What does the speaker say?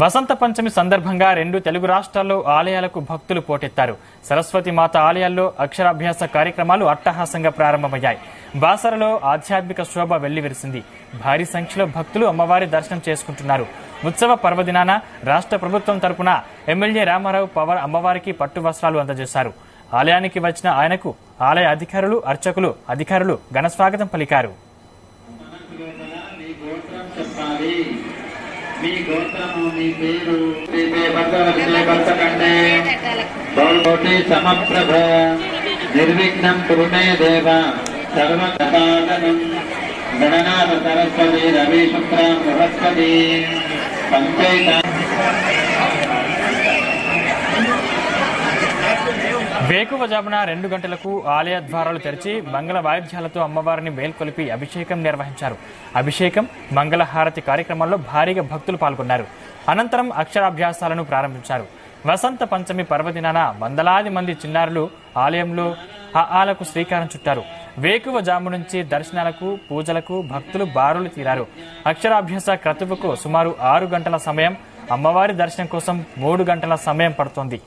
వసంత పంచమి సందర్భంగా రెండు తెలుగు రాష్ట్రాల్లో ఆలయాలకు భక్తులు పోటెత్తారు. సరస్వతి మాత ఆలయాల్లో అక్షరాభ్యాస కార్యక్రమాలు అట్టహాసంగా ప్రారంభమయ్యాయి. బాసరలో ఆధ్యాత్మిక శోభ వెల్లివిరిసింది. భారీ సంఖ్యలో భక్తులు అమ్మవారి దర్శనం చేసుకుంటున్నారు. ఉత్సవ పర్వదినాన రాష్ట్ర ప్రభుత్వం తరపున ఎమ్మెల్యే రామారావు పవర్ అమ్మవారికి పట్టు వస్త్రాలు అందజేశారు. ఆలయానికి వచ్చిన ఆయనకు ఆలయ అధికారులు, అర్చకులు, అధికారులు ఘనస్వాగతం పలికారు. మీ గోత్రము మీ పేరు భక్తకంటే బహుకోటి సమప్రభ నిర్విఘ్నం కురు మే దేవ సర్వకపాలనం గణనాథ సరస్వతి రవి శుక్ర బృహస్పతి పంచైత. వేకువజామున 2 గంటలకు ఆలయ ద్వారాలు తెరిచి మంగళ వాయిద్యాలతో అమ్మవారిని మేల్కొలిపి అభిషేకం నిర్వహించారు. అభిషేకం, మంగళహారతి కార్యక్రమాల్లో భారీగా భక్తులు పాల్గొన్నారు. అనంతరం అక్షరాభ్యాసాలను ప్రారంభించారు. వసంత పంచమి పర్వదినాన వందలాది మంది చిన్నారులు ఆలయంలో ఆలకు శ్రీకారం చుట్టారు. వేకువజాము నుంచి దర్శనాలకు, పూజలకు భక్తులు బారులు తీరారు. అక్షరాభ్యాస క్రతువుకు సుమారు 6 గంటల సమయం, అమ్మవారి దర్శనం కోసం 3 గంటల సమయం పడుతోంది.